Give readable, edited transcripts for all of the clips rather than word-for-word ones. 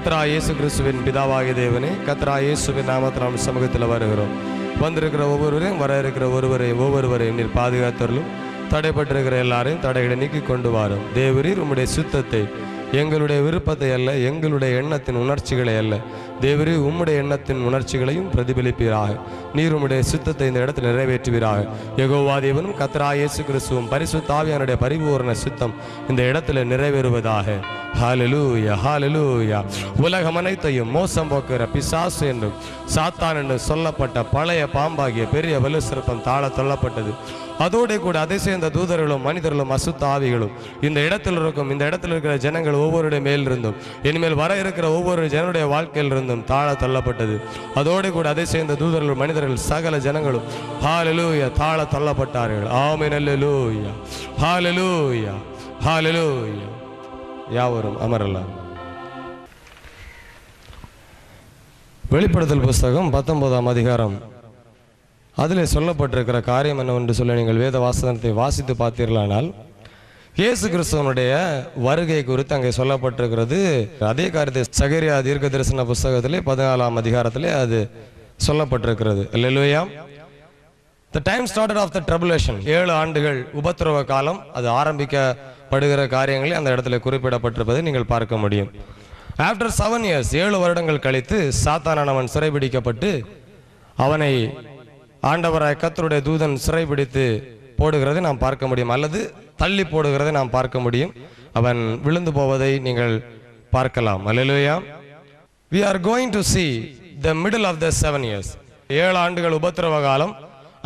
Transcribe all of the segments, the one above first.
கர்த்தராகிய இயேசு கிறிஸ்துவின் பிதாவாகிய தேவனே, கர்த்தராகிய இயேசுவின் நாமத்தில் நாம் சமூகத்தில் வருகிறோம். வந்திருக்கிற ஒவ்வொருவரையும், வர இருக்கிற ஒவ்வொருவரையும் நீர் பாதுகாத்தருளும். தடைப்பட்டிருக்கிற எல்லாரையும் தடைகளை நீக்கி கொண்டு வாரும். தேவரீர் உம்முடைய சுத்தத்தை, எங்களுடைய விருப்பத்தை அல்ல, எங்களுடைய எண்ணத்தின் உணர்ச்சிகளை அல்ல, தேவரீர் உம்முடைய எண்ணத்தின் உணர்ச்சிகளையும் பிரதிபலிப்பீராக. நீர் உம்முடைய சுத்தத்தை இந்த இடத்தில் நிறைவேற்றுவீராக. யெகோவா தேவனும் கர்த்தராகிய இயேசு கிறிஸ்துவும் பரிசுத்த ஆவியானுடைய பரிபூரண சுத்தம் இந்த இடத்துல நிறைவேறுவதாக. ஹல்லேலூயா, ஹல்லேலூயா. உலகம் அனைத்தையும் மோசம் போக்குகிற பிசாசு என்றும் சாத்தான் என்று சொல்லப்பட்ட பழைய பாம்பாகிய பெரிய வலு சிற்பம் தாழ தள்ளப்பட்டது. அதோடு கூட அதை சேர்ந்த தூதர்களும் மனிதர்களும் அசுத்த ஆவிகளும் இந்த இடத்தில் இருக்கும், இந்த இடத்தில் இருக்கிற ஜனங்கள் ஒவ்வொருடைய மேலிருந்தும் இனிமேல் வர இருக்கிற ஒவ்வொரு ஜனனுடைய வாழ்க்கையிலிருந்தும் தாழ தள்ளப்பட்டது. அதோடு கூட அதை சேர்ந்த தூதர்கள் மனிதர்கள் சகல ஜனங்களும் ஹல்லேலூயா தாழ தள்ளப்பட்டார்கள். ஆமென், அல்லேலூயா, ஹல்லேலூயா, ஹல்லேலூயா. யாவரும் அமரலாம். வெளிப்படுத்தல் புஸ்தகம் 19ஆம் அதிகாரம், அதில் சொல்லப்பட்டிருக்கிற காரியம் என்னவென்று சொல்ல நீங்கள் வேத வாசனத்தை வாசித்து பார்த்தீர்களானால், இயேசு கிறிஸ்துவனுடைய வருகை குறித்து அங்கே சொல்லப்பட்டிருக்கிறது. அதே காரியத்தை சகரியா தீர்க்க தரிசன புஸ்தகத்திலே 14ஆம் அதிகாரத்திலே அது சொல்லப்பட்டிருக்கிறது. அல்லேலூயா. The time started of the tribulation. 7 ஆண்டுகள் உபத்திரவ காலம், அது ஆரம்பிக்கப்படுகிற காரியங்களை அந்த இடத்துல குறிப்பிடப்பட்டிருப்பதை நீங்கள் பார்க்க முடியும். After 7 years, 7 வருடங்கள் கழித்து சாத்தானானவன் சிறைபிடிக்கப்பட்டு அவனை ஆண்டவராய் கர்த்தருடைய தூதன் சிறைபிடித்து போடுகிறதை நாம் பார்க்க முடியும், அல்லது தள்ளி போடுகிறதை நாம் பார்க்க முடியும். அவன் விழுந்து போவதை நீங்கள் பார்க்கலாம். அல்லேலூயா. We are going to see the middle of the 7 years. 7 ஆண்டுகள் உபத்திரவ காலம்.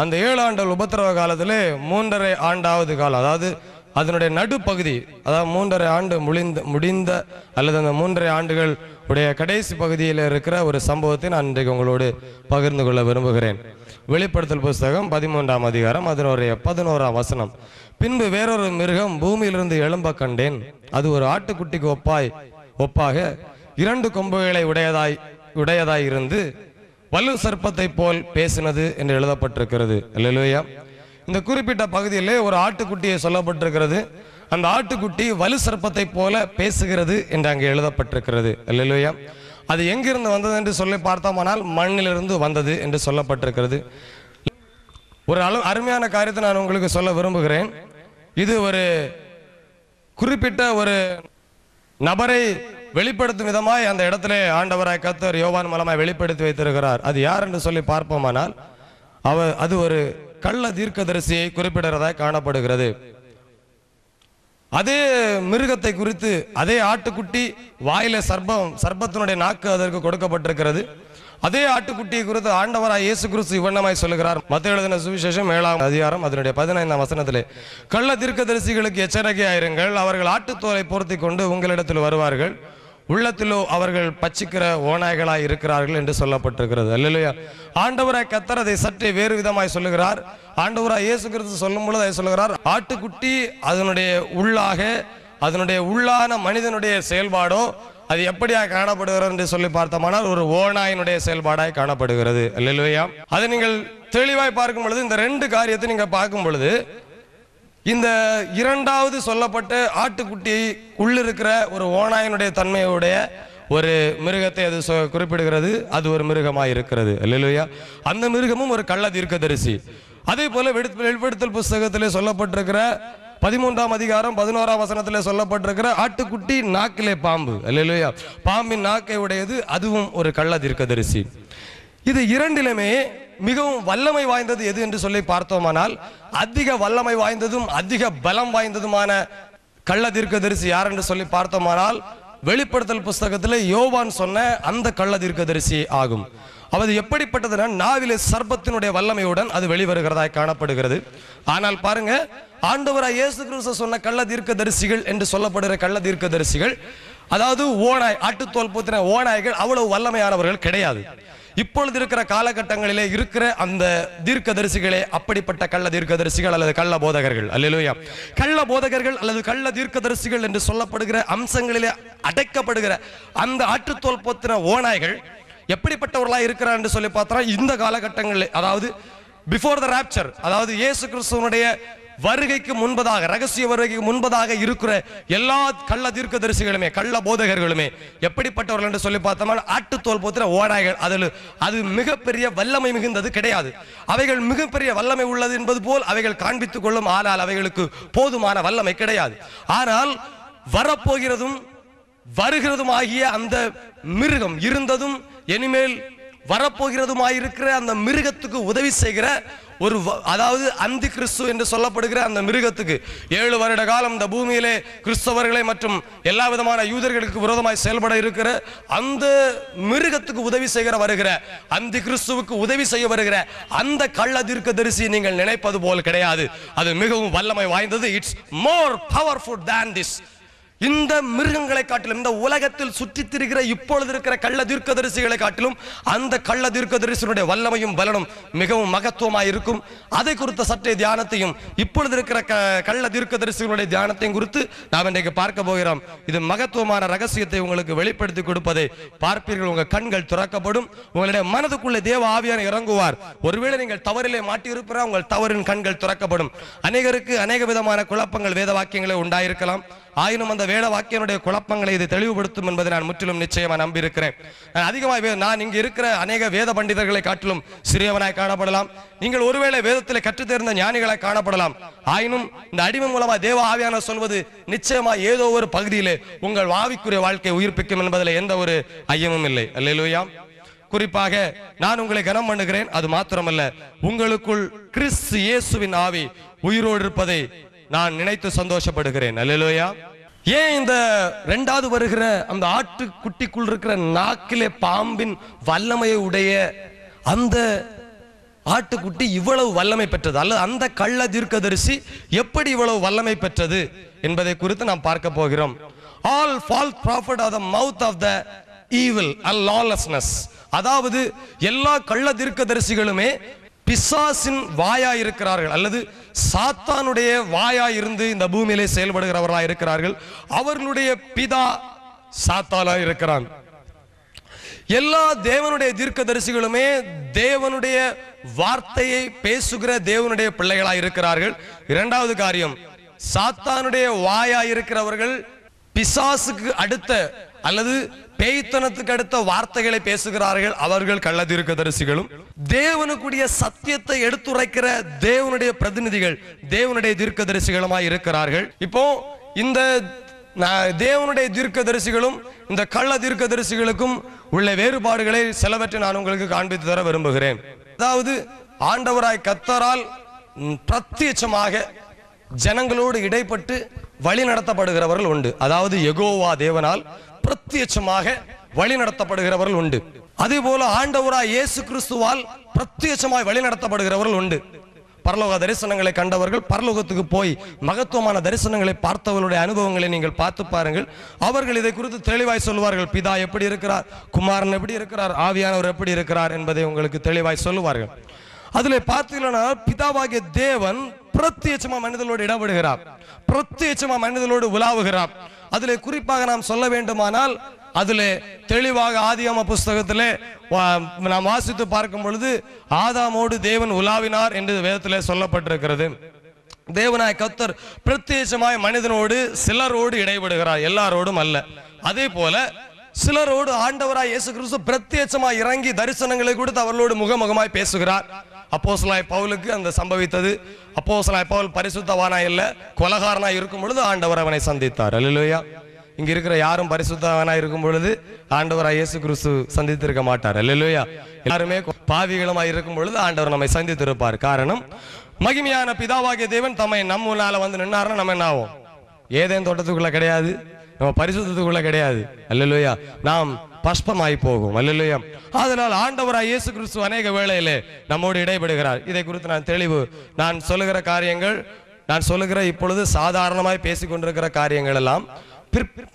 அந்த 7 ஆண்டுகள் உபத்திரவ காலத்திலே 3.5 ஆண்டாவது காலம், அதாவது அதனுடைய நடுப்பகுதி, அதாவது 3.5 ஆண்டு முடிந்த அல்லது அந்த 3.5 ஆண்டுகள் உடைய கடைசி பகுதியில் இருக்கிற ஒரு சம்பவத்தை நான் இன்றைக்கு உங்களோடு பகிர்ந்து கொள்ள விரும்புகிறேன். வெளிப்படுத்தல் புஸ்தகம் 13ஆம் அதிகாரம் அதனுடைய 11ஆம் வசனம். பின்பு வேறொரு மிருகம் பூமியிலிருந்து எழும்ப கண்டேன். அது ஒரு ஆட்டுக்குட்டிக்கு ஒப்பாக 2 கொம்புகளை உடையதாய் இருந்து வலு சர்ப்பத்தை போல் பேசினது என்று எழுதப்பட்டிருக்கிறது. அல்லேலூயா. இந்த குறிப்பிட்ட பகுதியிலே ஒரு ஆட்டுக்குட்டியை சொல்லப்பட்டிருக்கிறது. அந்த ஆட்டுக்குட்டி வலு சர்ப்பத்தை போல பேசுகிறது என்று அங்கே எழுதப்பட்டிருக்கிறது. அல்லேலூயா. அது எங்கிருந்து வந்தது என்று சொல்லி பார்த்தோமானால் மண்ணிலிருந்து வந்தது என்று சொல்லப்பட்டிருக்கிறது. ஒரு அருமையான காரியத்தை நான் உங்களுக்கு சொல்ல விரும்புகிறேன். இது ஒரு குறிப்பிட்ட ஒரு நபரை வெளிப்படுத்தும் விதமாய் அந்த இடத்துல ஆண்டவராய் கர்த்தர் யோவான் மூலமாய் வெளிப்படுத்தி வைத்திருக்கிறார். அது யார் என்று சொல்லி பார்ப்போமானால் அது ஒரு கள்ள தீர்க்கதரிசியை குறிப்பிடுறதாய் காணப்படுகிறது. அதே மிருகத்தை குறித்து, அதே ஆட்டுக்குட்டி வாயில சர்ப்பத்தினுடைய நாக்கு அதற்கு கொடுக்கப்பட்டிருக்கிறது. அதே ஆட்டுக்குட்டியை குறித்து ஆண்டவராய் இயேசு கிறிஸ்து இவ்வண்ணமாய் சொல்லுகிறார். மத்தேயு எழுதின சுவிசேஷம் 7ஆம் அதிகாரம் அதனுடைய 15ஆம் வசனத்திலே, கள்ள தீர்க்கதரிசிகளுக்கு எச்சரிக்கையாயிருங்கள், அவர்கள் ஆட்டுத்தோலை பொருத்தி கொண்டு உங்களிடத்தில் வருவார்கள், உள்ளத்திலோ அவர்கள் பச்சிக்கிற ஓநாய்களாய் இருக்கிறார்கள் என்று சொல்லப்பட்டிருக்கிறது. அல்லேலூயா. ஆண்டவராய் கர்த்தர் அதை சற்றே வேறு விதமாய் சொல்லுகிறார். ஆண்டவராய் இயேசு கிறிஸ்து சொல்லும் பொழுது அதை சொல்லுகிறார், ஆட்டுக்குட்டி அதனுடைய உள்ளான மனிதனுடைய செயல்பாடோ அது எப்படியா காணப்படுகிறது என்று சொல்லி பார்த்தோமானால் ஒரு ஓநாயினுடைய செயல்பாடாய் காணப்படுகிறது. அல்லேலூயா. அதை நீங்கள் தெளிவாய் பார்க்கும் பொழுது, இந்த 2 காரியத்தை நீங்க பார்க்கும் பொழுது, இந்த 2வது சொல்லப்பட்ட ஆட்டுக்குட்டியை உள்ளிருக்கிற ஒரு ஓநாயினுடைய தன்மையுடைய ஒரு மிருகத்தை அது குறிப்பிடுகிறது. அது ஒரு மிருகமாய் இருக்கிறது. அல்லேலூயா. அந்த மிருகமும் ஒரு கள்ள தீர்க்கதரிசி. அதே போல வெளிப்படுத்தல் புஸ்தகத்திலே சொல்லப்பட்டிருக்கிற 13ஆம் அதிகாரம் 11ஆம் வசனத்திலே சொல்லப்பட்டிருக்கிற ஆட்டுக்குட்டி நாக்கிலே பாம்பு. அல்லேலூயா. பாம்பின் நாக்கை உடையது, அதுவும் ஒரு கள்ள தீர்க்கதரிசி. இது 2லுமே மிகவும் வல்லமை வாய்ந்தது எது என்று சொல்லி பார்த்தோமானால், அதிக வல்லமை வாய்ந்ததும் அதிக பலம் வாய்ந்ததுமான கள்ள தீர்க்கதரிசி யார் என்று சொல்லி பார்த்தோமானால், வெளிப்படுத்தல் புஸ்தகத்தில் யோவான் சொன்ன அந்த கள்ள தீர்க்கதரிசி ஆகும். அது எப்படிப்பட்டதுன்னா, நாவிலே சர்ப்பத்தினுடைய வல்லமையுடன் அது வெளிவருகிறதாய் காணப்படுகிறது. ஆனால் பாருங்க, ஆண்டவராய் இயேசு கிறிஸ்து சொன்ன கள்ள தீர்க்கதரிசிகள் என்று சொல்லப்படுகிற கள்ள தீர்க்கதரிசிகள், அதாவது ஓநாய், ஆட்டுத்தோல் பூத்தின ஓநாய்கள் அவ்வளவு வல்லமையானவர்கள் கிடையாது. இப்பொழுது இருக்கிற காலகட்டங்களிலே இருக்கிற அந்த தீர்க்கதரிசிகளே அப்படிப்பட்ட கள்ள தீர்க்கதரிசிகள் அல்லது கள்ள போதகர்கள். அல்லேலூயா. கள்ள போதகர்கள் அல்லது கள்ள தீர்க்கதரிசிகள் என்று சொல்லப்படுகிற அம்சங்களிலே அடைக்கப்படுகிற அந்த ஆட்டுத்தோல் போத்தின ஓநாய்கள் எப்படிப்பட்டவர்களாக இருக்கிறார் என்று சொல்லி பார்த்தா, இந்த காலகட்டங்களில், அதாவது பிஃபோர் த ராப்சர், அதாவது இயேசு கிறிஸ்துவனுடைய வருகைக்கு முன்பதாக, ரகசிய வருகைக்கு முன்பதாக இருக்கிற எல்லா கள்ள தீர்க்கதரிசிகளுமே, கள்ள போதகர்களுமே எப்படிப்பட்டவர்கள் என்று சொல்லி பார்த்தோம்னா, ஆட்டுத்தோல் போத்திர ஓநாய்கள். அது மிகப்பெரிய வல்லமை மிகுந்தது கிடையாது. அவைகள் மிகப்பெரிய வல்லமை உள்ளது என்பது போல் அவைகள் காண்பித்துக் கொள்ளும். ஆனால் அவைகளுக்கு போதுமான வல்லமை கிடையாது. ஆனால் வரப்போகிறதும் வருகிறதும் ஆகிய அந்த மிருகம் இருந்ததும் இனிமேல் வரப்போகிறதுமாயிருக்கிற அந்த மிருகத்துக்கு உதவி செய்கிற ஒரு, அதாவது அந்தி கிறிஸ்து என்று சொல்லப்படுகிற அந்த மிருகத்துக்கு 7 வருட காலம் இந்த பூமியிலே கிறிஸ்தவர்களை மற்றும் எல்லா விதமான யூதர்களுக்கு விரோதமாய் செயல்பட இருக்கிற அந்த மிருகத்துக்கு உதவி செய்கிற வருகிற அந்தி கிறிஸ்துவுக்கு உதவி செய்ய வருகிற அந்த கள்ள தீர்க்கதரிசி நீங்கள் நினைப்பது போல் கிடையாது. அது மிகவும் வல்லமை வாய்ந்தது. It's more powerful than this. இந்த மிருகங்களை காட்டிலும், இந்த உலகத்தில் சுற்றித் திரிகிற இப்பொழுது இருக்கிற கள்ள தீர்க்கதரிசிகளை காட்டிலும் அந்த கள்ள தீர்க்கதரிசியுடைய வல்லமையும் பலனும் மிகவும் மகத்துவமாய் இருக்கும். அதை குறித்த சற்றே தியானத்தையும் இப்பொழுது இருக்கிற கள்ள தீர்க்கதரிசிகளுடைய தியானத்தையும் குறித்து நாம் இன்றைக்கு பார்க்க போகிறோம். இது மகத்துவமான ரகசியத்தை உங்களுக்கு வெளிப்படுத்தி கொடுப்பதை பார்ப்பீர்கள். உங்கள் கண்கள் திறக்கப்படும். உங்களுடைய மனதுக்குள்ளே தேவ ஆவியான இறங்குவார். ஒருவேளை நீங்கள் தவறிலே மாட்டியிருப்பார், உங்கள் தவறின் கண்கள் திறக்கப்படும். அநேகருக்கு அநேக விதமான குழப்பங்கள் வேத வாக்கியங்களே உண்டாயிருக்கலாம். ஆயினும் அந்த வேத வாக்கியனுடைய குழப்பங்களை இது தெளிவுபடுத்தும் என்பதை நான் முற்றிலும் நிச்சயமா நம்பியிருக்கிறேன். நான் இங்கு இருக்கிற அநேக வேத பண்டிதர்களை காட்டிலும் சிறியவனாய் காணப்படலாம். நீங்கள் ஒருவேளை வேதத்தில் கற்றுத் தேர்ந்த ஞானிகளாய் காணப்படலாம். ஆயினும் இந்த அடிமை மூலமா தேவ ஆவியான சொல்வது நிச்சயமா ஏதோ ஒரு பகுதியிலே உங்கள் ஆவிக்குரிய வாழ்க்கையை உயிர்ப்பிக்கும் என்பதில் எந்த ஒரு ஐயமும் இல்லை. அல்லேலூயா. குறிப்பாக நான் உங்களை கனம் பண்ணுகிறேன். அது மாத்திரமல்ல, உங்களுக்குள் கிறிஸ்து இயேசுவின் ஆவி உயிரோடு இருப்பதை நான் நினைத்து சந்தோஷப்படுகிறேன். அல்லேலூயா. ஏன் இந்த இரண்டாவது வருகிற அந்த ஆட்டுக்குட்டிக்குள் இருக்கிற நாக்கிலே பாம்பின் வல்லமையை உடைய அந்த ஆட்டுக்குட்டி இவ்வளவு வல்லமை பெற்றது, அல்லது அந்த கள்ள தீர்க்கதரிசி எப்படி இவ்வளவு வல்லமை பெற்றது என்பதை குறித்து நாம் பார்க்க போகிறோம். All false prophets are the mouth of the evil and lawlessness. அதாவது எல்லா கள்ள தீர்க்கதரிசிகளுமே பிசாசின் வாயாய் இருக்கிறார்கள், அல்லது சாத்தானுடைய வாயாய் இருந்து இந்த பூமியிலே செயல்படுகிறவர்களாய் இருக்கிறார்கள். அவர்களுடைய பிதா சாத்தானாய் இருக்கிறான். எல்லா தேவனுடைய தீர்க்கதரிசிகளுமே தேவனுடைய வார்த்தையை பேசுகிற தேவனுடைய பிள்ளைகளாய் இருக்கிறார்கள். இரண்டாவது காரியம், சாத்தானுடைய வாயாய் இருக்கிறவர்கள் பிசாசுக்கு அடுத்த அல்லது பேய்த்தனத்துக்கு அடுத்த வார்த்தைகளை பேசுகிறார்கள். அவர்கள் கள்ள தீர்க்கதரிசிகளும். தேவனுக்குரிய சத்தியத்தை எடுத்துரைக்கிற தேவனுடைய பிரதிநிதிகள் தேவனுடைய தீர்க்கதரிசிகளுமாய் இருக்கிறார்கள். இப்போ இந்த தேவனுடைய தீர்க்கதரிசிகளும் இந்த கள்ள தீர்க்கதரிசிகளுக்கும் உள்ள வேறுபாடுகளை சிலவற்றை நான் உங்களுக்கு காண்பித்து தர விரும்புகிறேன். அதாவது ஆண்டவராய் கர்த்தரால் பிரத்யட்சமாக ஜனங்களோடு இடைப்பட்டு வழி நடத்தப்படுகிறவர்கள் உண்டு. அதாவது யெகோவா தேவனால் பிரத்யட்சமாக வழி நடத்தப்படுகிறவர்கள் உண்டு. அதே போல ஆண்டவராய் இயேசு கிறிஸ்துவால் பிரத்யட்சமாய் வழி நடத்தப்படுகிறவர்கள் உண்டு. பரலோக தரிசனங்களை கண்டவர்கள், பரலோகத்துக்கு போய் மகத்துவமான தரிசனங்களை பார்த்தவர்களுடைய அனுபவங்களை நீங்கள் பார்த்து பாருங்கள். அவர்கள் இதை குறித்து தெளிவாய் சொல்லுவார்கள். பிதா எப்படி இருக்கிறார், குமாரன் எப்படி இருக்கிறார், ஆவியானவர் எப்படி இருக்கிறார் என்பதை உங்களுக்கு தெளிவாய் சொல்லுவார்கள். அதில் பார்த்தீங்கன்னா பிதாவாகிய தேவன் பிரத்யட்சமா மனிதனோடு இடப்படுகிறார், பிரத்யட்சமா மனிதனோடு உலாவுகிறார். அதிலே குறிப்பாக நாம் சொல்ல வேண்டுமானால், அதிலே தெளிவாக ஆதியாகம புஸ்தகத்திலே நாம் வாசித்து பார்க்கும் பொழுது ஆதாமோடு தேவன் உலாவினார் என்று வேதத்திலே சொல்லப்பட்டிருக்கிறது. தேவனாய் கர்த்தர் பிரத்யட்சமாய் மனிதனோடு சிலரோடு இடைபடுகிறார், எல்லாரோடும் அல்ல. அதே போல சிலரோடு ஆண்டவராய் இயேசு கிறிஸ்து பிரத்யட்சமாய் இறங்கி தரிசனங்களை கொடுத்து அவர்களோடு முகமுகமாய் பேசுகிறார். அப்போஸ்தலனாய் பவுலுக்கு அந்த சம்பவித்தது. அப்போஸ்தலனாய் பவுல் பரிசுத்தவானாய் இல்ல, கொலகாரனாய் இருக்கும் பொழுது ஆண்டவர் அவனை சந்தித்தார். அல்லேலூயா. இங்க இருக்கிற யாரும் பரிசுத்தவானாய் இருக்கும் பொழுது ஆண்டவராய் இயேசு கிறிஸ்து சந்தித்திருக்க மாட்டார். அல்லேலூயா. எல்லாருமே பாவிகளுமாய் இருக்கும் பொழுது ஆண்டவர் நம்மை சந்தித்திருப்பார். காரணம், மகிமையான பிதாவாகிய தேவன் தம்மை நம்ம முன்னால வந்து நின்னாருன்னா நம்ம என்ன ஆகும்? ஏதேன் தோட்டத்துக்குள்ள கிடையாது, நம்ம பரிசுத்தத்துக்குள்ள கிடையாது. அல்லேலூயா. நாம் பஷ்பமாய் போகும். அல்லேலூயா. அதனால் ஆண்டவராய் இயேசு கிறிஸ்து அநேக வேளையிலே நம்மோடு இடைபடுகிறார். இதை குறித்து நான் சொல்லுகிற காரியங்கள், நான் சொல்லுகிற இப்பொழுது சாதாரணமாய் பேசிக் கொண்டிருக்கிற காரியங்கள் எல்லாம்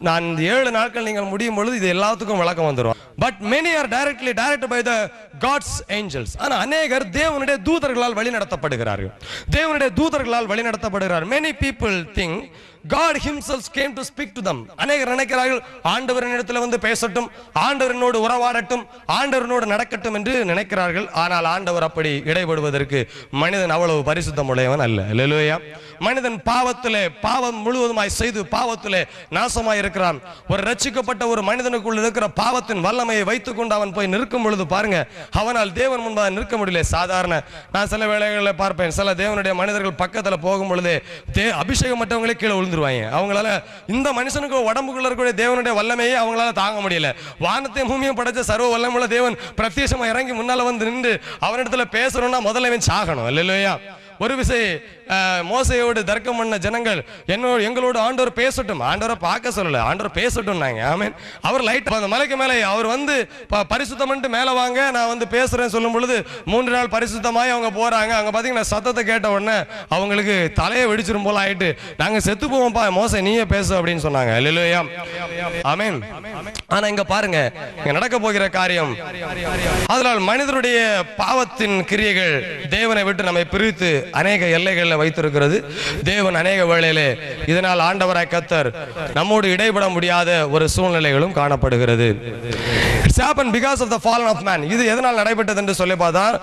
நான் 7 நாட்கள் நீங்கள் முடியும் பொழுது இது எல்லாத்துக்கும் விளக்கம் வந்துடும். But many are directed by the God's angels. ஆனா அநேகர் தேவனுடைய தூதர்களால் வழி நடத்தப்படுகிறார்கள், தேவனுடைய தூதர்களால் வழி நடத்தப்படுகிறார். Many people think God himself came to speak to them. அநேகர் நினைக்கிறார்கள் ஆண்டவரின் இடத்துல வந்து பேசட்டும், ஆண்டவரினோடு உறவாடட்டும், ஆண்டவரினோடு நடக்கட்டும் என்று நினைக்கிறார்கள். ஆனால் ஆண்டவர் அப்படி இடைபடுவதற்கு மனிதன் அவ்வளவு பரிசுத்தம் உடையவன் அல்ல. அல்லேலூயா. மனிதன் பாவத்திலே பாவம் முழுவதுமாய் செய்து பாவத்திலே நாசமாய் இருக்கிறான். ஒரு ரட்சிக்கப்பட்ட ஒரு மனிதனுக்குள் இருக்கிற பாவத்தின் வல்லமையை வைத்துக் கொண்டு அவன் போய் நிற்கும் பொழுது பாருங்க, அவனால் தேவன் முன்பாக நிற்க முடியல. சாதாரண நான் சில வேளைகளில் பார்ப்பேன், சில தேவனுடைய மனிதர்கள் பக்கத்தில் போகும் பொழுது அபிஷேகம் மற்றவங்களே கீழே விழுந்துருவாங்க. அவங்களால இந்த மனுஷனுக்கு உடம்புக்குள்ள இருக்கக்கூடிய தேவனுடைய வல்லமையை அவங்களால தாங்க முடியல. வானத்தை பூமியும் படைச்ச சர்வ வல்லமுள்ள தேவன் பிரத்யட்சமா இறங்கி முன்னால வந்து நின்று அவனிடத்துல பேசணும்னா முதல்ல அவன் சாகணும். இல்லையா? ஒரு விஷயம் மோசையோடு தர்க்கம் பண்ண ஜனங்கள் எங்களோடு ஆண்டவர் பேசட்டும், ஆண்டவரை பார்க்க சொல்லல, ஆண்டவர் பேசட்டும். ஆமென். அவர் லைட் அந்த மலைக்கு மேலே அவர் வந்து பரிசுத்தம் பண்ணிட்டு மேலே வாங்க, நான் வந்து பேசுறேன் சொல்லும் பொழுது 3 நாள் பரிசுத்தமாய் அவங்க போறாங்க. அங்க பாத்தீங்கன்னா சத்தத்தை கேட்ட உடனே அவங்களுக்கு தலையை வெடிச்சிரும் போல ஆயிட்டு, நாங்க செத்து போவோம்ப்பா, மோசை நீயே பேசு அப்படின்னு சொன்னாங்க. அல்லேலூயா, ஆமென். ஆனா இங்க பாருங்க, இங்க நடக்க போகிற காரியம், அதனால் மனிதனுடைய பாவத்தின் கிரியைகள் தேவனை விட்டு நம்மை பிரித்து அநேக எல்லைகளில் வைத்திருக்கிறது. தேவன் அநேக வேளையிலே இதனால் ஆண்டவராய் கர்த்தர் நம்மோடு இடைபட முடியாத ஒரு சூழ்நிலைகளும் காணப்படுகிறது. It's happened because of the fallen of man. இது எதனால் நடைபெற்றது என்று சொல்லி பார்த்தால்,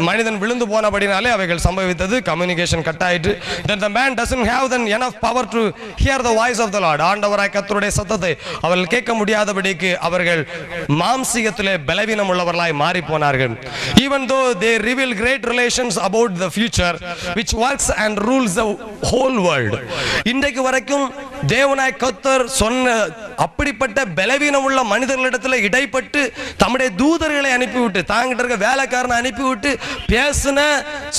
மனிதன் விழுந்து போனபடினாலே அவைகள் சம்பவித்தது. கம்யூனிகேஷன் கட் ஆயிட்டு. Then the man doesn't have then enough power to hear the voice of the Lord. ஆண்டவராய் கர்த்தருடைய சத்தத்தை அவர்கள் கேட்க முடியாதபடிக்கு அவர்கள் மாம்சீகத்திலே பலவீனம் உள்ளவர்களாய் மாறி போனார்கள். Even though they reveal great relations about the future which works and rules the whole world. இன்றைக்கு வரைக்கும் தேவனாய் கர்த்தர் சொன்ன அப்படிப்பட்ட பலவீனம் உள்ள மனிதர்களிடத்தில் இடைப்பட்டு தம்முடைய தூதர்களை அனுப்பிவிட்டு தாங்கிட்ட இருக்க வேலைக்காரனை அனுப்பிவிட்டு பேசின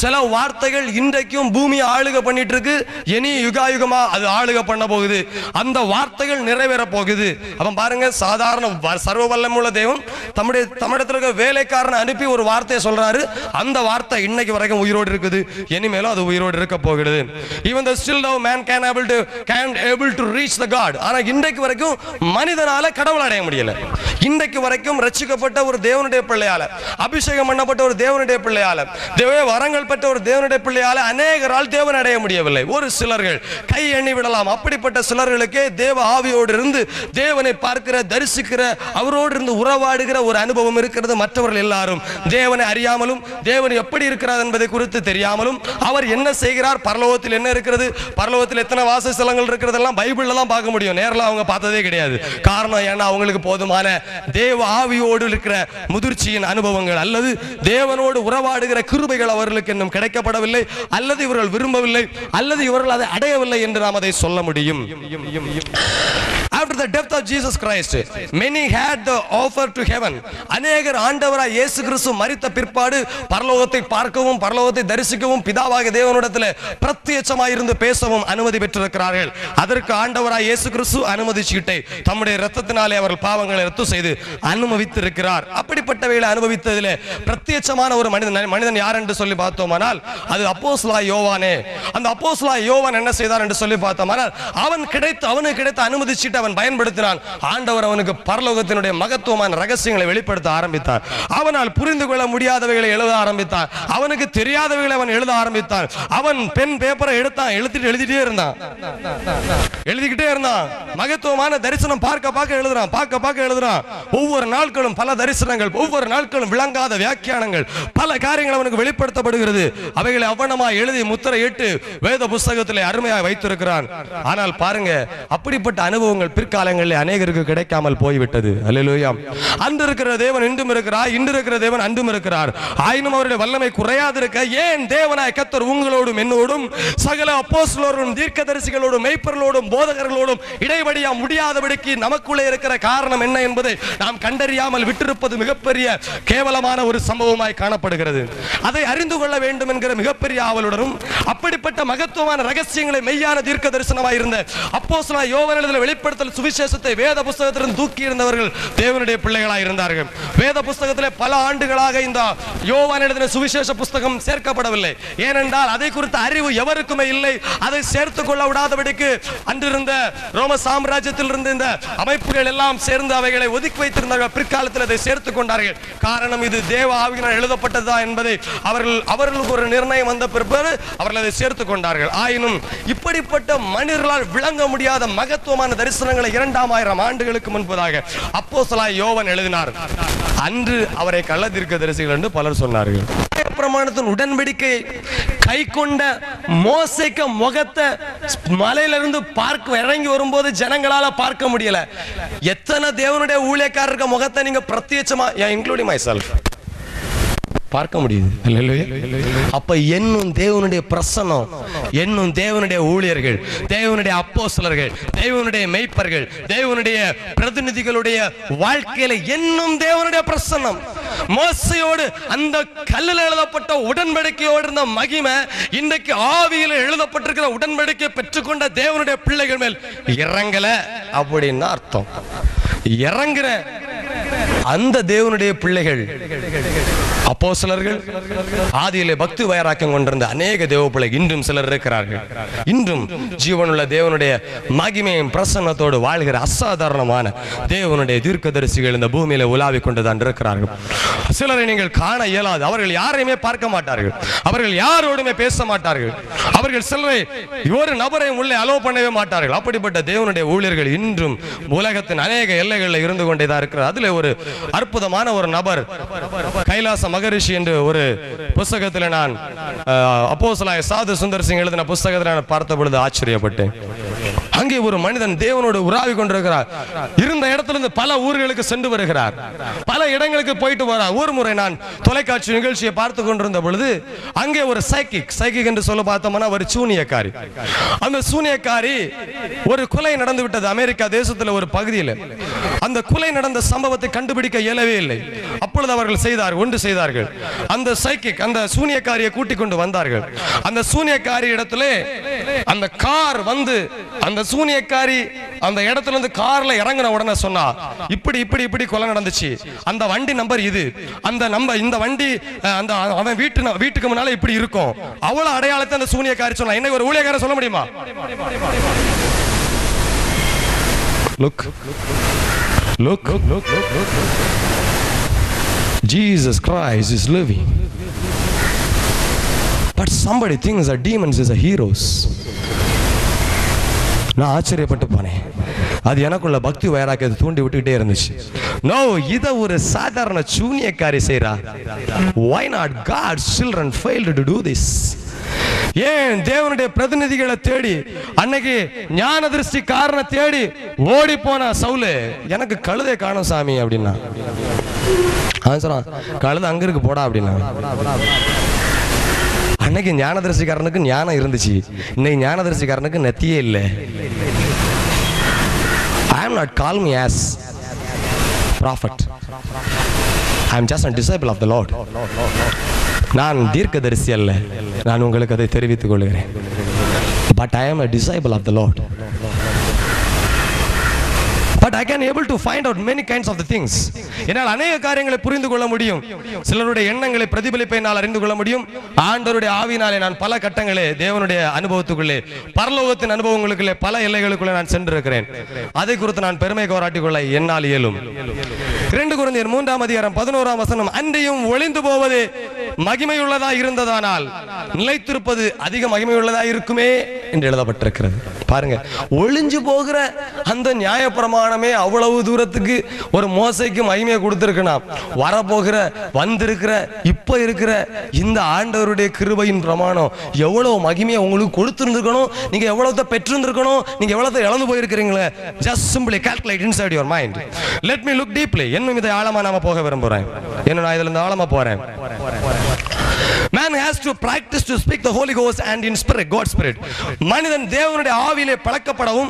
சில வார்த்தைகள் இன்றைக்கும் பூமியை ஆளுகை பண்ணிட்டு இருக்கு. இனி யுகாயுகமா அது ஆளுகை பண்ண போகுது. அந்த வார்த்தைகள் நிறைவேற போகுது. அவன் பாருங்க, சாதாரண சர்வ வல்லமுள்ள தேவன் தம்மிடத்தில் இருக்க வேலைக்காரனை அனுப்பி ஒரு வார்த்தையை சொல்றாரு. அந்த வார்த்தை இன்னைக்கு வரைக்கும் உயிரோடு இருக்குது. இனிமேலும் அது உயிரோடு இருக்க போகிறது. Even though still now man can able to reach the God. ஆனா இன்றைக்கு வரைக்கும் மனிதனால கடவுள் அடைய முடியல. இன்றைக்கு வரைக்கும் ரட்சிக்கப்பட்ட ஒரு தேவனுடைய பிள்ளையால, அபிஷேகம் பண்ணப்பட்ட ஒரு தேவனுடைய பிள்ளையால, தேவ வரங்கள் பெற்ற ஒரு தேவனுடைய பிள்ளையால அநேகரால் தேவன் அடைய முடியவில்லை. ஒரு சிலர்கள் கை எண்ணி விடலாம். அப்படிப்பட்ட சிலர்களுக்கே தேவ ஆவியோடு இருந்து தேவனை பார்க்கிற, தரிசிக்கிற, அவரோடு இருந்து உறவாடுகிற ஒரு அனுபவம் இருக்கிறது. மற்றவர்கள் எல்லாரும் தேவனை அறியாமலும் தேவன் எப்படி இருக்கிறார் என்பதை குறித்து தெரியாமலும், அவர் என்ன செய்கிறார், பரலோகத்தில் என்ன இருக்கிறது, பரலோகத்தில் எத்தனை வாசஸ்தலங்கள் இருக்கிறதெல்லாம் பைபிள்ல தான் பார்க்க முடியும். நேரில் அவங்க பார்த்ததே கிடையாது. காரணம் ஏன்னா அவங்களுக்கு போதுமான தேவ ஆவியோடு இருக்கிற முதிர்ச்சியின் அனுபவங்கள் அல்லது தேவனோடு உறவாடுகிற கிருபைகள் அவர்களுக்கு இன்னும் கிடைக்கப்படவில்லை, அல்லது இவர்கள் விரும்பவில்லை, அல்லது இவர்கள் அதை அடையவில்லை என்று நாம் அதை சொல்ல முடியும். After the death of Jesus Christ, many had the offer to heaven. அநேகர் ஆண்டவராய் இயேசு கிறிஸ்து மரித்த பிற்பாடு பரலோகத்தை பார்க்கவும் பரலோகத்தை தரிசிக்கவும் பிதாவாகிய தேவனிடத்தில் பிரத்யட்சமாய் இருந்து பேசவும் அனுமதி பெற்றிருக்கிறார்கள். அதற்கு ஆண்டவராய் இயேசு கிறிஸ்து அனுமதி சீட்டை தம்முடைய இரத்தத்தினாலே அவர்கள் பாவங்களை ரத்து செய்து அனுமதித்திருக்கிறார். அப்படிப்பட்டவைகளை அனுபவித்ததிலே பிரத்யட்சமான ஒரு மனிதன் யார் என்று சொல்லி பார்த்தோமானால் அது அப்போஸ்தலனாகிய யோவானே. அந்த அப்போஸ்தலனாகிய யோவான் என்ன செய்தார் என்று சொல்லி பார்த்தோமானால் அவனுக்கு கிடைத்த அனுமதி சீட்டை அவன் பயன்படுத்தினான். ஆண்டவர் அவனுக்கு பரலோகத்தினுடைய மகத்துவமான ரகசியங்களை வெளிப்படுத்த ஆரம்பித்தார். அவனால் புரிந்து கொள்ள முடியாதவைகளை எழுத ஆரம்பித்தான். அவனுக்கு தெரியாதவைகளை அவன் எழுத ஆரம்பித்தான். அவன் பென் பேப்பரை எடுத்தான், எழுதிட்டே இருந்தான். மகத்துவமான தரிசனம் பார்க்க எழுதுறான். ஒவ்வொரு நாட்களும் பல தரிசனங்கள், ஒவ்வொரு நாட்களும் விளங்காத வியாக்கியானங்கள், பல காரியங்கள் அவனுக்கு வெளிப்படுத்தப்படுகிறது. அவைகளை அவனமாய் எழுதி முத்திரையிட்டு வேத புஸ்தகத்திலே அருமையாக வைத்திருக்கிறான். ஆனால் பாருங்க, அப்படிப்பட்ட அனுபவங்கள் பிற்காலங்களில் அநேகருக்கு கிடைக்காமல் போய்விட்டது. அல்லேலூயா. அன்று இருக்கிற தேவன் இன்றும் இருக்கிறார், இன்று இருக்கிற தேவன் அன்றும் இருக்கிறார். ஆயினும் அவருடைய வல்லமை குறையாதிருக்க ஏன் தேவனாய் கர்த்தர் உங்களோடும் என்னோடும் சகல அப்போஸ்தலரோடும் தீர்க்கதரிசிகளோடும் மெய்ப்பொருளோடும் போதகர்களோடும் இடைவெளியா முடியாதபடிக்கு நமக்குள்ளே இருக்கிற காரணம் என்ன என்பதை நாம் கண்டறியாமல் விட்டிருப்பது மிகப்பெரிய கேவலமான ஒரு சம்பவமாய் காணப்படுகிறது. அதை அறிந்து கொள்ள வேண்டும் என்கிற மிகப்பெரிய ஆவலுடனும் அப்படிப்பட்ட மகத்துவமான ரகசியங்களை மெய்யான தீர்க்க தரிசனமாய் இருந்த அப்போஸ்தலனாகிய யோவானிடத்தில் வெளிப்படுத்தல் சுவிசேஷத்தை வேத புஸ்தகத்திலிருந்து தூக்கி இருந்தவர்கள் தேவனுடைய பிள்ளைகளாய் இருந்தார்கள். வேத புஸ்தகத்திலே பல ஆண்டுகளாக இந்த யோவானிடத்தில் சுவிசேஷ புஸ்தகம் சேர்க்கப்படவில்லை. ஏனென்றால் அதை குறித்த அறிவு எவருக்குமே இல்லை. அதை சேர்த்துக் கொள்ள விடாதபடிக்கு அன்றிருந்த ரோம சாம்ராஜ்யத்தில் இருந்த இந்த அமைப்புகள் எல்லாம் சேர்ந்து அவைகளை ஒதுக்கி வைத்திருந்தார்கள். பிற்காலத்தில் அதை சேர்த்துக் கொண்டார்கள். காரணம் இது தேவ ஆவியினால் எழுதப்பட்டதா என்பதை அவர்களுக்கு ஒரு நிர்ணயம் வந்த பிற்பாடு அவர்கள் அதை சேர்த்துக் கொண்டார்கள். ஆயினும் இப்படிப்பட்ட மனிதர்களால் விளங்க முடியாத மகத்துவமான தரிசனங்களை 2000 ஆண்டுகளுக்கு முன்பதாக அப்போஸ்தலனாகிய யோவான் எழுதினார். அன்று அவரை கள்ள தீர்க்கதரிசிகள் என்று பலர் சொன்னார்கள். பிரமாணத்தின் உடன்படிக்கை கை கொண்ட மோசேக்கு முகத்தை மலையிலிருந்து பார்க்க இறங்கி வரும்போது ஜனங்களால பார்க்க முடியல. எத்தனை தேவனுடைய ஊழியக்காரருக்கு முகத்தை நீங்க பிரத்யட்சமா, இன்க்ளூடிங் மை செல்ஃப், பார்க்க முடியுது. அப்ப என்னும் தேவனுடைய பிரசன்னம், என்னும் தேவனுடைய ஊழியர்கள், தேவனுடைய அப்போஸ்தலர்கள், தேவனுடைய மெய்ப்பர்கள், தேவனுடைய பிரதிநிதிகளுடைய வாழ்க்கையில என்னும் தேவனுடைய பிரசன்னம், மோசையோடு அந்த கல்லில் எழுதப்பட்ட உடன்படிக்கையோடு இருந்த மகிமை இன்றைக்கு ஆவியில் எழுதப்பட்டிருக்கிற உடன்படிக்கை பெற்றுக்கொண்ட தேவனுடைய பிள்ளைகள் மேல் இறங்கல அப்படின்னு அர்த்தம். இறங்குற அந்த தேவனுடைய பிள்ளைகள், அப்போஸ்தலர்கள், ஆதியிலே பக்தி வைராக்கியம் கொண்டிருந்த அநேக தேவ பிள்ளைகள் இன்றும் சிலர் இருக்கிறார்கள். இன்றும் ஜீவனுள்ள தேவனுடைய மகிமையும் பிரசன்னத்தோடு வாழ்கிற அசாதாரணமான தேவனுடைய தீர்க்கதரிசிகள் இந்த பூமியில உலாவிக் கொண்டுதான் இருக்கிறார்கள். சிலரை நீங்கள் காண இயலாது. அவர்கள் யாரையுமே பார்க்க மாட்டார்கள், அவர்கள் யாரோடுமே பேச மாட்டார்கள், அவர்கள் சிலரை ஒரு நபரையும் உள்ளே அலோவ் பண்ணவே மாட்டார்கள். அப்படிப்பட்ட தேவனுடைய ஊழியர்கள் இன்றும் உலகத்தின் அநேக எல்லைகளில் இருந்து கொண்டேதான் இருக்கிறார். அதுல ஒரு அற்புதமான ஒரு நபர், கைலாச மகரிஷி என்று ஒரு புஸ்தகத்தில் நான் அப்போஸ்தலனாகிய சாது சுந்தர் சிங் எழுதின புஸ்தகத்தில் நான் பார்த்த பொழுது ஆச்சரியப்பட்டேன். அங்கே ஒரு மனிதன் தேவனோடு உறாவி கொண்டிருக்கிறார். இருந்த இடத்திலிருந்து பல ஊர்களுக்கு சென்று வருகிறார், பல இடங்களுக்கு போயிட்டு வரார். ஒரு முறை நான் தொலைக்காட்சி நிகழ்ச்சியை பார்த்து கொண்டிருந்த பொழுது அங்கே ஒரு சைக்கிக் என்று சொல்ல பார்த்தோம்னா ஒரு சூனியக்காரி. அந்த சூனியக்காரி, ஒரு கொலை நடந்து விட்டது அமெரிக்கா தேசத்தில் ஒரு பகுதியில். அந்த கொலை நடந்த சம்பவத்தை கண்டுபிடிக்க இயலவே இல்லை. அப்பொழுது அவர்கள் ஒன்று செய்தார்கள். அந்த சைக்கிக் அந்த சூனியக்காரியை கூட்டிக் கொண்டு வந்தார்கள். அந்த சூனியக்காரி இடத்திலே அந்த கார் வந்து, அந்த சூனியக்காரி அந்த இடத்துல இருந்து கார்ல இறங்கின உடனே சொன்னா, இப்படி இப்படி இப்படி கொலை நடந்துச்சு, அந்த வண்டி நம்பர் இது, அந்த நம்பர், இந்த வண்டி அந்த அவன் வீட்டுக்கு முன்னால இப்படி இருக்கும். அவ்வளவு அடையாளத்தை அந்த சூனியக்காரி சொன்னா. இன்னைக்கு ஒரு ஊழியக்காரர் சொல்ல முடியுமா? Look. Jesus Christ is living. But somebody thinks that demons is a heroes. நான் ஆச்சரியப்பட்டு போனேன். அது எனக்குள்ள பக்தி வைராக்கியத்தை தூண்டி விட்டுக்கிட்டே இருந்துச்சு. நோ, இத ஒரு சாதாரண சூனியக்காரி செய்றா. Why not God's children failed to do this? ஏன் தேவனுடைய பிரதிநிதிகளை தேடி, அன்னைக்கு ஞான திருஷ்டி காரண தேடி ஓடி போன சவுலு, எனக்கு கழுதை காணும் சாமி அப்படின்னா, அவன் சொன்னான், கழுதை அங்க இருக்கு போடா அப்படின்னா. அன்னைக்கு ஞான திருஷ்டிக்காரனுக்கு ஞானம் இருந்துச்சு, இன்னைக்கு ஞான திருஷ்டிக்காரனுக்கு நெத்தியே இல்லை. I am not call me as prophet. I am just a disciple of the Lord. நான் தீர்க்கதரிசி அல்ல, நான் உங்களுக்கு அதை தெரிவித்துக் கொள்கிறேன். But I am a disciple of the Lord. But I can able to find out many kinds of the things. என்னால் அநேக காரியங்களை புரிந்து கொள்ள முடியும். சிலருடைய எண்ணங்களை பிரதிபலிப்பை நான் அறிந்து கொள்ள முடியும். ஆண்டவருடைய ஆவியினாலே நான் பல கட்டங்களே தேவனுடைய அனுபவத்துக்குள்ளே, பரலோகத்தின் அனுபவங்களுக்குள்ளே, பல எல்லைகளுக்குள்ளே நான் சென்றிருக்கிறேன். அதை குறித்து நான் பெருமை பாராட்டிக் கொள்ள என்னால் இயலும். 2 கொரிந்தியர் 3:11 அன்றையும் ஒளிந்து போவது மகிமையுள்ளதா இருந்ததானால் நிலைத்திருப்பது அதிக மகிமையுள்ளதா இருக்குமே என்று எழுதப்பட்டிருக்கிறது. பாருங்க, ஒளிஞ்சு போகிற அந்த நியாயப்பிரமாணமே அவ்வளவு தூரத்துக்கு ஒரு மோசைக்கு மகிமையை கொடுத்திருக்கணும். வரப்போகிற, வந்திருக்கிற, இப்ப இருக்கிற இந்த ஆண்டவருடைய கிருபையின் பிரமாணம் எவ்வளவு மகிமையை உங்களுக்கு கொடுத்திருந்திருக்கணும். நீங்க எவ்வளவு பெற்றிருந்திருக்கணும், நீங்க எவ்வளவு இழந்து போயிருக்கிறீங்களே. Just simply calculate inside your mind. Let me look deeply. இன்னும் இதை ஆழமா நாம போக விரும்புறேன். என்ன, நான் இதுல இருந்து ஆழமா போறேன். Man has to practice to speak the Holy Ghost and in spirit, God's spirit. மனிதன் தேவனுடைய ஆவியிலே பழக்கப்படவும்,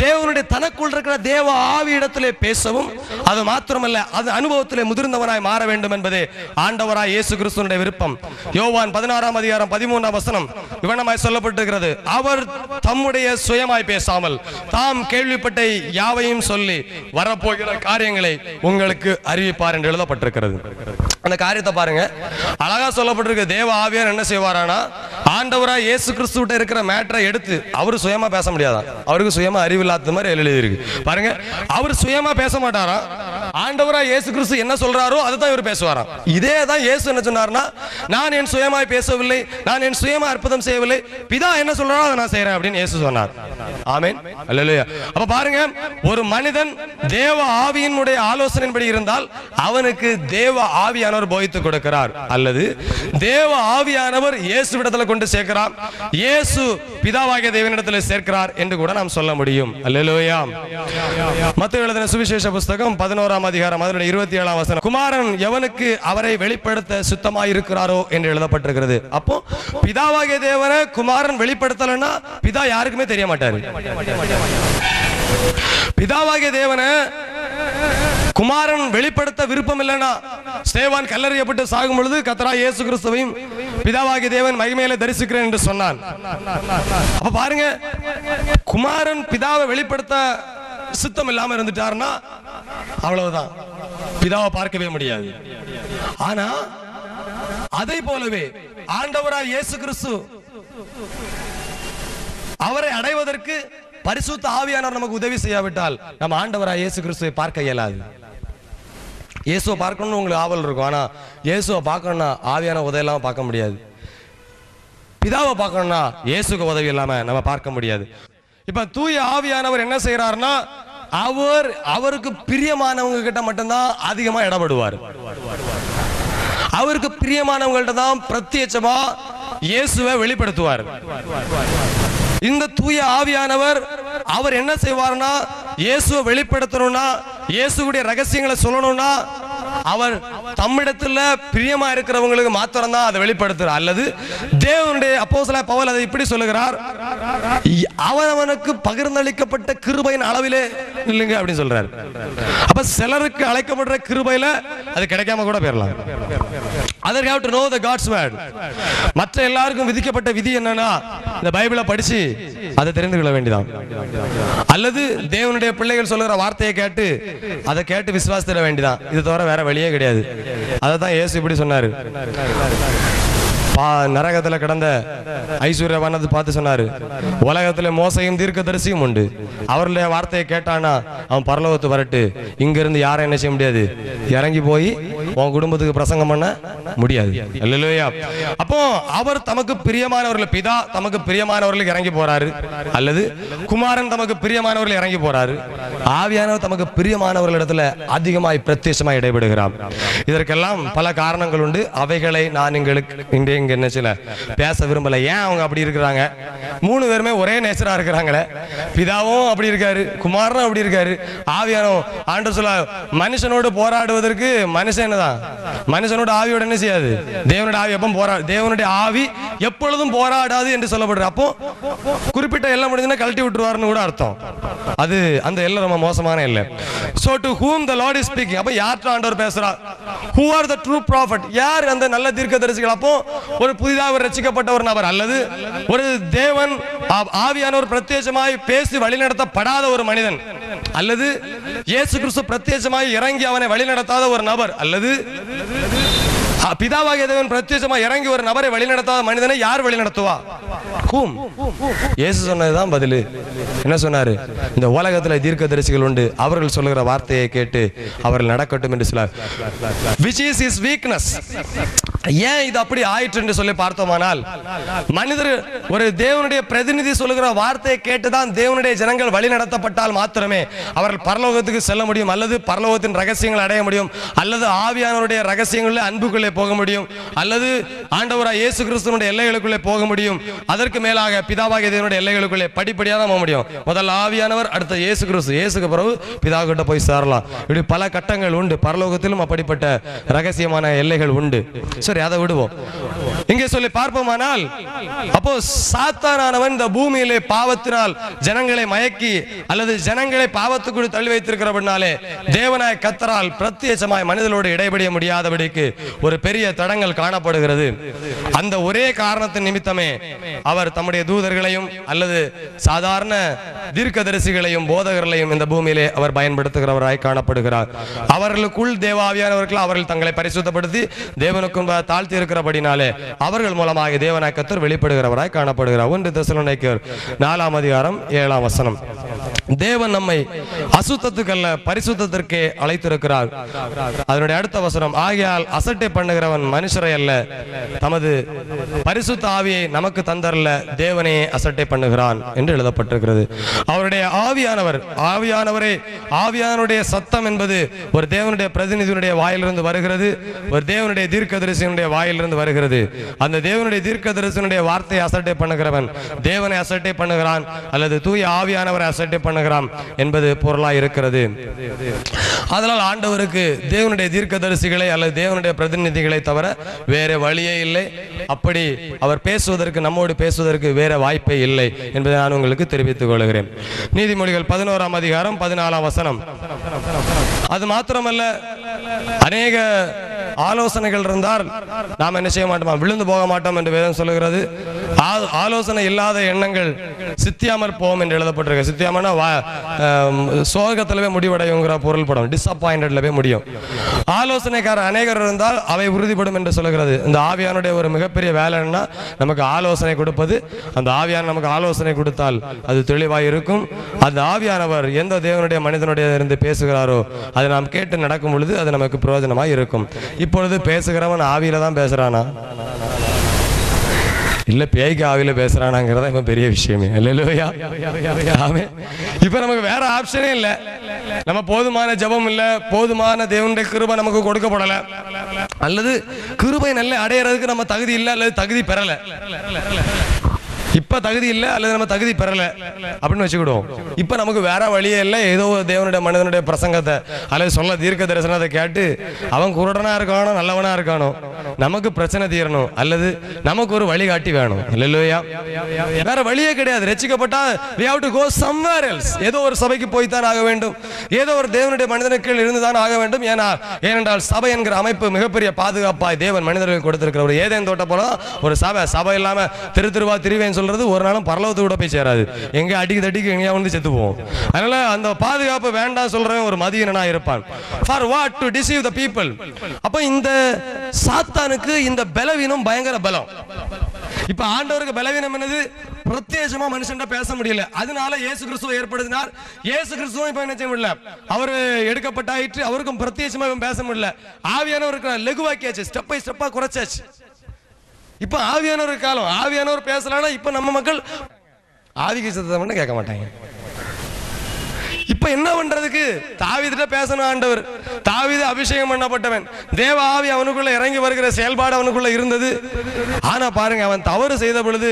தேவனுடைய தனக்குள் இருக்கிற தேவ ஆவியிடத்திலே பேசவும், அது மாத்திரமல்ல அது அனுபவத்திலே முதிர்ந்தவனாய் மாற வேண்டும் என்பதே ஆண்டவராய் இயேசு கிறிஸ்துவினுடைய விருப்பம். யோவான் 16:13 இவனமாய் சொல்லப்பட்டிருக்கிறது, அவர் தம்முடைய சுயமாய் பேசாமல் தாம் கேள்விப்பட்ட யாவையும் சொல்லி வரப்போகிற காரியங்களை உங்களுக்கு அறிவிப்பார் என்று எழுதப்பட்டிருக்கிறது. அந்த காரியத்தை பாருங்க, அழகா சொல்லப்பட்டிருக்கு. தேவ ஆவியார் என்ன செய்வாரானா, ஆண்டவராய் இயேசு கிறிஸ்துவிட்ட இருக்கிற மேட்டரை எடுத்து, அவரு சுயமா பேச முடியாதான், அவருக்கு சுயமா அறிவு இல்லாத மாதிரி எழுதி இருக்கு பாருங்க. அவர் சுயமா பேச மாட்டாரா, ஆண்டவரா இயேசு கிறிஸ்து என்ன சொல்றாரோ அதுதான் இவர் பேசுவாராம். இதே தான் இயேசு என்ன சொன்னார்னா, நான் என் சுயமாய் பேசவில்லை, நான் என் சுயமா அற்புதம் செய்யவில்லை, பிதா என்ன சொல்றாரோ அதை நான் செய்யறேன் அப்படின்னு இயேசு சொன்னார். ஆமென், அல்லேலூயா. அப்ப பாருங்க, ஒரு மனிதன் தேவ ஆவியினுடைய ஆலோசனையின்படி இருந்தால் அவனுக்கு தேவ ஆவியானவர் போதித்து கொடுக்கிறார், அல்லது தேவ ஆவியானவர் இயேசுவிடத்தில் கொண்டு சேர்க்கிறார், இயேசு பிதாவாகிய தேவனிடத்தில் சேர்க்கிறார் என்று கூட நாம் சொல்ல முடியும். அல்லேலூயா. மத்தேயு எழுதின சுவிசேஷ புத்தகம் 11ஆம் அதிகாரம் 27ஆம் வசனம், குமாரன் எவனுக்கு அவரை வெளிப்படுத்த சுத்தமாய் இருக்கிறாரோ என்று எழுதப்பட்டிருக்கிறது. அப்போ பிதாவாகிய தேவனை குமாரன் வெளிப்படுத்தலன்னா பிதா யாருக்குமே தெரிய மாட்டாரு. பிதாவாகிய தேவனை குமாரன் வெளிப்படுத்த விருப்பம் இல்லைன்னா, ஸ்தேவான் கல்லறையப்பட்டு சாகும் பொழுது கர்த்தராகிய இயேசு கிறிஸ்துவையும் பிதாவாகிய தேவன் மகிமையிலே தரிசிக்கிறேன் என்று சொன்னான். அப்ப பாருங்க, குமாரன் பிதாவை வெளிப்படுத்த சித்தம் இல்லாம இருந்துட்டாருன்னா அவ்வளவுதான், பிதாவை பார்க்கவே முடியாது. ஆனா அதை போலவே ஆண்டவராய் இயேசு கிறிஸ்து அவரை அடைவதற்கு பரிசுத்த ஆவியானவர் நமக்கு உதவி செய்யாவிட்டால் நம்ம ஆண்டவராய் இயேசு கிறிஸ்துவை பார்க்க இயலாது. இயேசுவை பார்க்கணும்னு உங்களுக்கு ஆவல் இருக்கும், ஆனா இயேசுவை பார்க்கணும்னா ஆவியான உதவி இல்லாம பார்க்க முடியாது. பிதாவை பார்க்கணும்னா இயேசுக்கு உதவி இல்லாம நம்ம பார்க்க முடியாது. இப்ப தூய ஆவியானவர் என்ன செய்யறாருன்னா, அவருக்கு பிரியமானவங்க கிட்ட மட்டும்தான் அதிகமா இடப்படுவார். அவருக்கு பிரியமானவங்கள்ட்ட தான் பிரத்யட்சமா இயேசுவை வெளிப்படுத்துவார். இந்த தூய ஆவியானவர் அவர் என்ன செய்வார்னா, இயேசுவை வெளிப்படுத்தணும்னா, இயேசுடைய ரகசியங்களை சொல்லணும்னா அவர் தம்மிடத்துல பிரியமா இருக்கிறவங்களுக்கு மாத்திரம் தான் அதை வெளிப்படுத்துறார். அல்லது தேவனுடைய அப்போஸ்தலனாகிய பவுல் அதை இப்படி சொல்லுகிறார், அவனுக்கு பகிர்ந்தளிக்கப்பட்ட கிருபையின் அளவிலே இல்லைங்க அப்படின்னு சொல்றாரு. அப்ப சிலருக்கு அழைக்கப்படுற கிருபையில அது கிடைக்காம கூட போயிடலாம். அதற்கு have to know the God's word. மற்ற எல்லாருக்கும் விதிக்கப்பட்ட விதி என்னன்னா, இந்த பைபிளை படிச்சு அதை தெரிந்து கொள்ள வேண்டியதான், அல்லது தேவனுடைய பிள்ளைகள் சொல்லுகிற வார்த்தையை கேட்டு அதை கேட்டு விசுவாசித்திட வேண்டியதான். இது தவிர வேற வழியே கிடையாது. அதை தான் இயேசு இப்படி சொன்னாரு. நரகத்தில் கிடந்த ஐஸ்வர்யவானது பார்த்து சொன்னாரு, உலகத்துல மோசையும் தீர்க்கதரிசியும் உண்டு, அவருடைய வார்த்தையை கேட்டானா அவன் பரலோகத்து வரட்டு, இங்க இருந்து யாரும் என்ன செய்ய முடியாது, இறங்கி போய் உன் குடும்பத்துக்கு பிரசங்கம் பண்ண முடியாது. அல்லேலூயா. அப்போ அவர் தமக்கு பிரியமானவர்கள், பிதா தமக்கு பிரியமானவர்களுக்கு இறங்கி போறாரு, அல்லது குமாரன் தமக்கு பிரியமானவர்கள் இறங்கி போறாரு, ஆவியானவர் தமக்கு பிரியமானவர்களிடத்துல அதிகமாய் பிரத்யட்சமாய் இடைபடுகிறார். இதற்கெல்லாம் பல காரணங்கள் உண்டு. அவைகளை நான் உங்களுக்கு என்ன செய்யல பேச விரும்பல. ஏன் அவங்க அப்படி இருக்கிறாங்க? மூணு பேருமே ஒரே நேச்சரா இருக்கிறாங்களே. பிதாவும் அப்படி இருக்காரு, குமாரனும் அப்படி இருக்காரு, ஆவியானவரும். ஆண்டவர் சொல்ல, மனுஷனோடு போராடுவதற்கு மனுஷன் என்னதான், மனுஷனோட ஆவியோட என்ன செய்யாது, தேவனுடைய ஆவி எப்போ தேவனுடைய ஆவி எப்பொழுதும் போராடாது என்று சொல்லப்படுற. அப்போ குறிப்பிட்ட எல்லாம் முடிஞ்சுன்னா கழட்டி விட்டுருவாருன்னு கூட அர்த்தம். அது அந்த எல்லாம் ரொம்ப மோசமான இல்லை. So to whom the Lord is speaking, அப்ப யார்ட்ட ஆண்டவர் பேசுறார்? Who are the true prophet? யார் அந்த நல்ல தீர்க்கதரிசிகள்? அப்போ ஒரு புதிதாக ரட்சிக்கப்பட்ட ஒரு நபர், அல்லது ஒரு தேவன் ஆவியானவர் பிரத்யேகமாய் பேசி வழிநடத்தப்படாத ஒரு மனிதன், அல்லது இயேசு கிறிஸ்து பிரத்யேகமாய் இறங்கி அவனை வழிநடத்தாத ஒரு நபர், அல்லது பிதாவாகிய தேவன் பிரத்யேகமாக இறங்கி ஒரு நபரை வழிநடத்தாத மனிதனை யார் வழிநடத்துவா? whom? இயேசு சொன்னதுதான் பதில். என்ன சொன்னாரு? இந்த உலகத்துல தீர்க்கதரிசிகள் உண்டு, அவர்கள் சொல்லுகிற வார்த்தையை கேட்டு அவர்கள் நடக்கட்டும் என்று சொன்னார். which is his weakness. ஏன் இது அப்படி ஆயிற்று என்று சொல்லி பார்த்தோமானால், மனிதர் ஒரு தேவனுடைய பிரதிநிதி சொல்லுகிற வார்த்தையை கேட்டுதான் தேவனுடைய ஜனங்கள் வழி நடத்தப்பட்டால் மாத்திரமே அவர்கள் பரலோகத்துக்கு செல்ல முடியும், அல்லது பரலோகத்தின் ரகசியங்கள் அடைய முடியும், அல்லது ஆவியானவருடைய ரகசியங்களில் அன்புக்குள்ளே போக முடியும், அல்லது ஆண்டவராய் இயேசு கிறிஸ்துவினுடைய எல்லைகளுக்குள்ளே போக முடியும். அதற்கு மேலாக பிதாவாகிய தேவனுடைய எல்லைகளுக்குள்ளே படிப்படியாக தான் போக முடியும். முதல்ல ஆவியானவர், அடுத்த இயேசு கிறிஸ்து, இயேசுக்கு பிறகு பிதா கிட்ட போய் சேரலாம். இப்படி பல கட்டங்கள் உண்டு. பரலோகத்திலும் அப்படிப்பட்ட ரகசியமான எல்லைகள் உண்டு. சரி, அதை விடுவோம். இங்கே சொல்லி பார்ப்போமானால், அப்போ சாத்தானானவன் இந்த பூமியிலே பாவத்தினால் ஜனங்களை மயக்கி அல்லது ஜனங்களை பாவத்துக்குள் தள்ளி வைத்திருக்கிறபடினாலே தேவனாய கர்த்தரால் பிரத்யேகமாய் மனிதனோடு இடைபடிய முடியாதபடிக்கு ஒரு பெரிய தடங்கள் காணப்படுகிறது. அந்த ஒரே காரணத்தின் நிமித்தமே அவர் தம்முடைய தூதர்களையும் அல்லது சாதாரண தீர்க்கதரிசிகளையும் போதகர்களையும் இந்த பூமியிலே அவர் பயன்படுத்துகிறவராய் காணப்படுகிறார். அவர்களுக்குள் தேவாவியானவர்கள் அவர்கள் தங்களை பரிசுத்தப்படுத்தி தேவனுக்கும் தாழ்த்தி இருக்கிறபடினாலே அவர்கள் மூலமாக தேவனாய் கர்த்தர் வெளிப்படுகிறவராய் காணப்படுகிறார். 1 தெசலோனிக்கேயர் 4ஆம் அதிகாரம் 7ஆம் வசனம். தேவன் நம்மை அசுத்தத்துக்கல்ல பரிசுத்தத்திற்கே அழைத்திருக்கிறார். அதனுடைய அடுத்த வசனம், ஆகையால் அசட்டை பண்ணுகிறவன் மனுஷரை அல்ல, தமது பரிசுத்த ஆவியை நமக்கு தந்தரல, தேவனே அசட்டை பண்ணுகிறான் என்று எழுதப்பட்டிருக்கிறது. அவருடைய ஆவியானவரே, ஆவியானுடைய சத்தம் என்பது ஒரு தேவனுடைய பிரதிநிதியினுடைய வாயிலிருந்து வருகிறது, ஒரு தேவனுடைய தீர்க்கதரிசியினுடைய வாயிலிருந்து வருகிறது. அந்த தேவனுடைய தீர்க்கதரிசியினுடைய வார்த்தையை அசட்டை பண்ணுகிறவன் தேவனை அசட்டை பண்ணுகிறான் அல்லது தூய ஆவியானவரை அசட்டை பண்ணுகிறான் என்பது பொருளாய் இருக்கிறது. அதனால் ஆண்டவருக்கு தேவனுடைய தீர்க்கதரிசிகளை அல்லது தேவனுடைய பிரதிநிதிகளை தவிர வேற வழியே இல்லை. அப்படி அவர் பேசுவதற்கு, நம்மோடு பேசுவதற்கு வேற வாய்ப்பே இல்லை என்பதை நான் உங்களுக்கு தெரிவித்துக் கொள்கிறேன். நீதிமொழிகள் 11ஆம் அதிகாரம் 14ஆம் வசனம். அது மாத்திரமல்ல, அநேக ஆலோசனைகள் இருந்தால் நாம் என்ன செய்ய மாட்டோம், விழுந்து போக மாட்டோம் என்று வேதம் சொல்லுகிறது. ஆலோசனை இல்லாத எண்ணங்கள் சித்தியாமல் போகும் என்று எழுதப்பட்டிருக்கு. சித்தியாமனா சோகத்திலவே முடிவடையுங்கிற பொருள் படம், டிசப்பாயிண்டட்ல போய் முடியும். ஆலோசனைக்காரர் அநேகர் இருந்தால் அவை உறுதிப்படும் என்று சொல்லுகிறது. இந்த ஆவியானுடைய ஒரு மிகப்பெரிய வேலைன்னா நமக்கு ஆலோசனை கொடுப்பது. அந்த ஆவியான நமக்கு ஆலோசனை கொடுத்தால் அது தெளிவாக இருக்கும். அந்த ஆவியானவர் எந்த தேவனுடைய மனிதனுடைய இருந்து பேசுகிறாரோ அதை நாம் கேட்டு நடக்கும் பொழுது அது நமக்கு பிரயோஜனமாக இருக்கும். இப்பொழுது பேசுகிறவன் ஆவியில தான் பேசுறானா இல்ல பேய்க்கு ஆவியில பேசுறானாங்கிறதா இப்ப பெரிய விஷயமே. அல்லேலூயா. ஆமென். இப்ப நமக்கு வேற ஆப்ஷனே இல்ல. நம்ம போதுமான ஜெபம் இல்ல, போதுமான தேவனுடைய கிருபை நமக்கு கொடுக்கப்படல, அல்லது கிருபை நல்ல அடையறதுக்கு நம்ம தகுதி இல்ல அல்லது தகுதி பெறல. இப்ப தகுதி இல்லை அல்லது நம்ம தகுதி பெறல அப்படின்னு வச்சுக்கிடுவோம். இப்ப நமக்கு வேற வழியே இல்லை. ஏதோ தேவனுடைய மனிதனுடைய பிரசங்கத்தை அல்லது சொல்ல தீர்க்க தரிசனத்தை கேட்டு அவன் குருடனா இருக்கானோ நல்லவனா இருக்கானோ நமக்கு பிரச்சனை தீரணும் அல்லது நமக்கு ஒரு வழிகாட்டி வேணும். இல்லையா? வேற வழியே கிடையாது. ரட்சிக்கப்பட்டா we have to go somewhere else. ஏதோ ஒரு சபைக்கு போய்த்தான் ஆக வேண்டும், ஏதோ ஒரு தேவனுடைய மனிதனுக்கு இருந்துதான் ஆக வேண்டும். ஏனென்றால் சபை என்கிற அமைப்பு மிகப்பெரிய பாதுகாப்பாய் தேவன் மனிதர்களுக்கு கொடுத்திருக்கிற ஒரு ஏதேன் தோட்டம் போல ஒரு சபை இல்லாம திருவா திரிவேன் சொல்றது ஒரு நாளும் பரலோகத்து கூட போய் சேராது. எங்க அடிக்கு தட்டிக்கு எங்கேயா வந்து செத்து போவோம். அதனால அந்த பாதுகாப்பு வேண்டாம் சொல்றவன் ஒரு மதியனா இருப்பான். For what? To deceive the people. அப்ப இந்த சாத்தானுக்கு இந்த பலவீனம் பயங்கர பலம். இப்ப ஆண்டவருக்கு பலவீனம் என்னது? பிரத்யேகமா மனுஷன்ட பேச முடியல. அதனால இயேசு கிறிஸ்துவை ஏற்படுத்தினார். இயேசு கிறிஸ்துவும் இப்ப என்ன செய்ய முடியல, அவர் எடுக்கப்பட்டாயிற்று, அவருக்கும் பிரத்யேகமா பேச முடியல. ஆவியானவருக்கு லகுவாக்கியாச்சு, ஸ்டெப் பை ஸ்டெப்பா குறைச்சாச்சு. இப்ப ஆவியானவர் காலம், ஆவியானவர் பேசலாம்னா இப்ப நம்ம மக்கள் ஆவிக்கு சத்தம் கேட்க மாட்டாங்க. இப்ப என்ன பண்றதுக்கு? தாவீதுட்ட பேசணும் ஆண்டவர். தாவீது அபிஷேகம் பண்ணப்பட்டவன், தேவ ஆவி அவனுக்குள்ள இறங்கி வருகிற செயல்பாடு அவனுக்குள்ள இருந்தது. ஆனா பாருங்க, அவன் தவறு செய்த பொழுது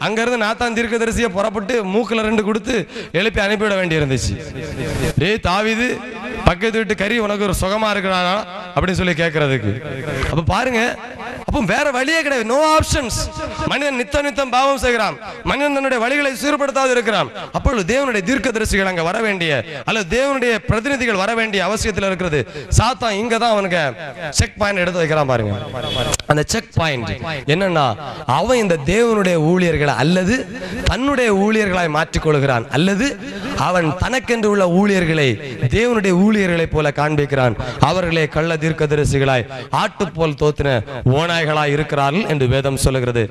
அங்க இருந்து நாத்தான் தீர்க்கதரிசியை புறப்பட்டு மூக்குல 2 கொடுத்து எழுப்பி அனுப்பிவிட வேண்டி இருந்துச்சு. டேய் தாவீது, பக்கத்து வீட்டு கறி உனக்கு ஒரு சுகமா இருக்கிறானா அப்படின்னு சொல்லி கேட்கறதுக்கு. அப்ப பாருங்க, அப்ப வேற வழியே கிடையாது. No options. மனிதன் நித்தம் பாவம் செய்கிறான், மனிதன் தன்னுடைய வழிகளை சீர்படுத்தாது இருக்கிறான். அப்பொழுது தேவனுடைய தீர்க்கதரிசிகள் அங்க வர வேண்டிய அல்லது தேவனுடைய பிரதிநிதிகள் வர வேண்டிய அவசியத்தில் இருக்கிறது. சாத்தான் இங்க தான் அவனுக்கு செக் பாயிண்ட் எடுத்து வைக்கிறான் பாருங்க. அந்த செக் பாயிண்ட் என்னன்னா, அவன் இந்த தேவனுடைய ஊழியர்களை அல்லது தன்னுடைய ஊழியர்களாய் மாற்றிக்கொள்கிறான், அல்லது அவன் தனக்கென்று உள்ள ஊழியர்களை தேவனுடைய ஊழியர்களை போல காண்பிக்கிறான். அவர்களே கள்ள தீர்க்கதரிசிகளாய் ஆட்டு போல் தோத்தின ஓநாய்களாய் இருக்கிறார்கள் என்று வேதம் சொல்லுகிறது.